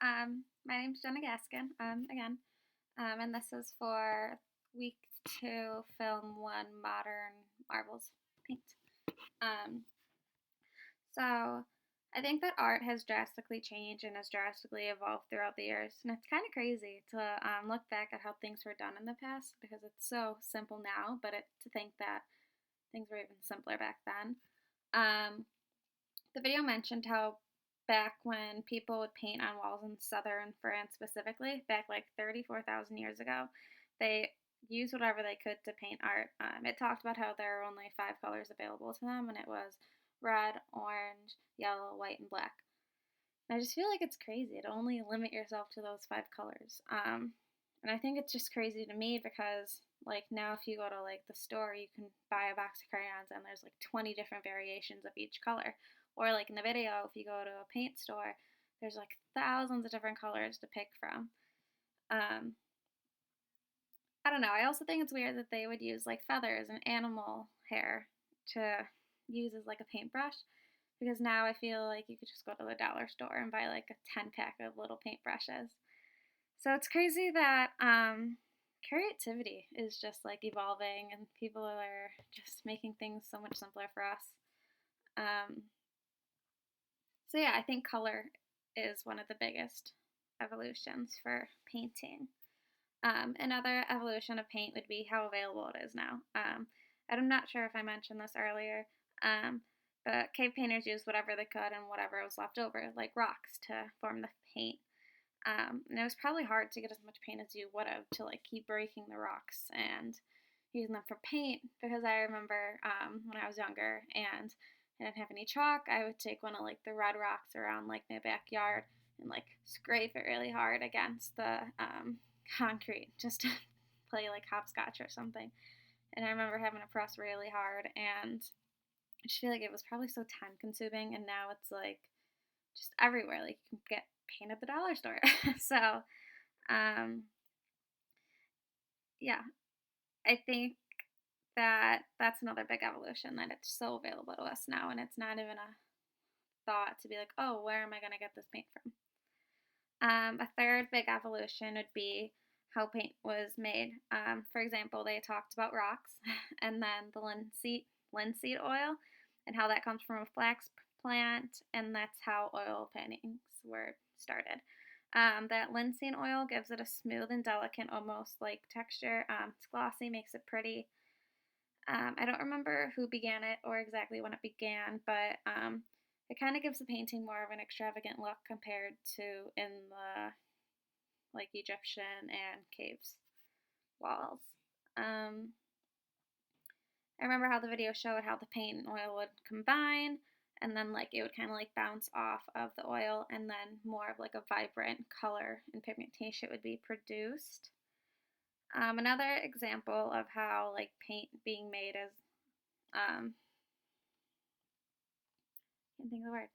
My name's Jenna Gaskin, again, and this is for week 2, film 1, Modern Marvels Paint. Um, so I think that art has drastically changed and has drastically evolved throughout the years, and it's kind of crazy to look back at how things were done in the past because it's so simple now, but to think that things were even simpler back then. Um, the video mentioned how back when people would paint on walls in southern France specifically, back like 34,000 years ago, they used whatever they could to paint art. It talked about how there are only 5 colors available to them, and it was red, orange, yellow, white, and black. And I just feel like it's crazy to only limit yourself to those 5 colors. And I think it's just crazy to me because like now if you go to like the store you can buy a box of crayons and there's like 20 different variations of each color, or like in the video if you go to a paint store there's like thousands of different colors to pick from. um, I don't know, I also think it's weird that they would use like feathers and animal hair to use as like a paintbrush, because now I feel like you could just go to the dollar store and buy like a 10 pack of little paintbrushes. So it's crazy that creativity is just like evolving and people are just making things so much simpler for us. Um, so yeah, I think color is one of the biggest evolutions for painting. Another evolution of paint would be how available it is now. And I'm not sure if I mentioned this earlier, um, but cave painters used whatever they could and whatever was left over, like rocks, to form the paint. And it was probably hard to get as much paint as you would have to like keep breaking the rocks and using them for paint, because I remember when I was younger and I didn't have any chalk, I would take one of like the red rocks around like my backyard and like scrape it really hard against the concrete just to play like hopscotch or something. And I remember having to press really hard, and I just feel like it was probably so time consuming, and now it's like just everywhere. Like you can get paint at the dollar store. So, um, yeah, I think that that's another big evolution, that it's so available to us now, and it's not even a thought to be like, oh, where am I going to get this paint from? A third big evolution would be how paint was made. For example, they talked about rocks and then the linseed oil and how that comes from a flax plant, and that's how oil paintings were started. That linseed oil gives it a smooth and delicate, almost like texture. It's glossy, makes it pretty. I don't remember who began it or exactly when it began, but it kind of gives the painting more of an extravagant look compared to in the like Egyptian and caves walls. Um, I remember how the video showed how the paint and oil would combine, and then like it would kind of like bounce off of the oil, and then more of like a vibrant color and pigmentation would be produced. Another example of how like paint being made is can't think of the word.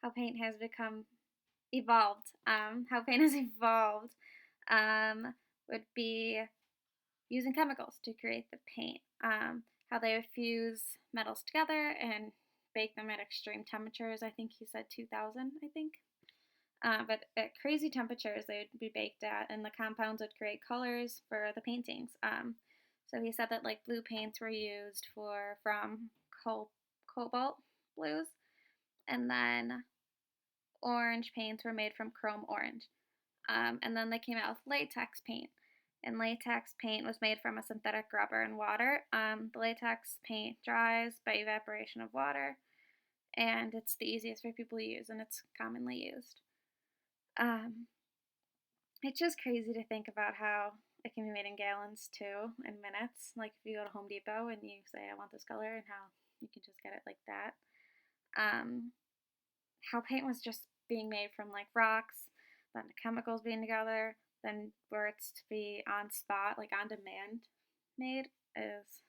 How paint has become evolved. How paint has evolved would be using chemicals to create the paint. How they would fuse metals together and bake them at extreme temperatures. I think he said 2000, I think. But at crazy temperatures, they would be baked at, and the compounds would create colors for the paintings. So he said that like blue paints were used from cobalt blues, and then orange paints were made from chrome orange. And then they came out with latex paint. And latex paint was made from a synthetic rubber and water. The latex paint dries by evaporation of water, and it's the easiest for people to use, and it's commonly used. Um, it's just crazy to think about how it can be made in gallons too, in minutes. Like if you go to Home Depot and you say, I want this color, and how you can just get it like that. How paint was just being made from like rocks, then the chemicals being together, then where it's to be on spot, like on demand made, is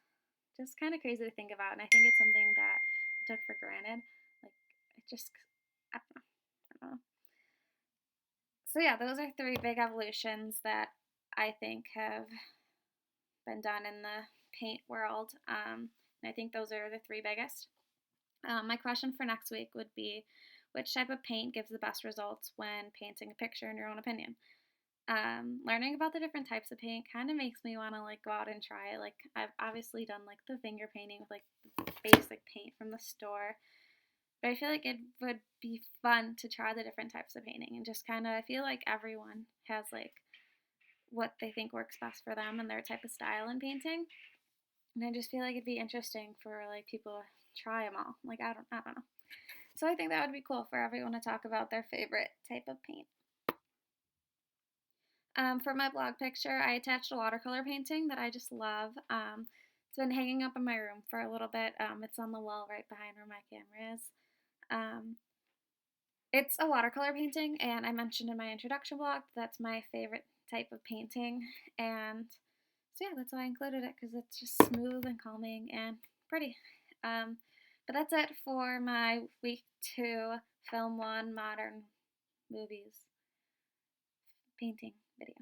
just kind of crazy to think about. And I think it's something that I took for granted. Like, it just, I don't know. I don't know. So, yeah, those are 3 big evolutions that I think have been done in the paint world. And I think those are the 3 biggest. My question for next week would be, which type of paint gives the best results when painting a picture in your own opinion. Learning about the different types of paint kind of makes me want to like go out and try it. Like I've obviously done like the finger painting with like basic paint from the store, but I feel like it would be fun to try the different types of painting and just kind of I feel like everyone has like what they think works best for them and their type of style in painting. And I just feel like it'd be interesting for like people to try them all. Like I don't know. So I think that would be cool for everyone to talk about their favorite type of paint. For my blog picture, I attached a watercolor painting that I just love. It's been hanging up in my room for a little bit. It's on the wall right behind where my camera is. Um, it's a watercolor painting, and I mentioned in my introduction blog that's my favorite type of painting. And so yeah, that's why I included it because it's just smooth and calming and pretty. Um, but that's it for my week 2 Film 1 Modern Movies painting video.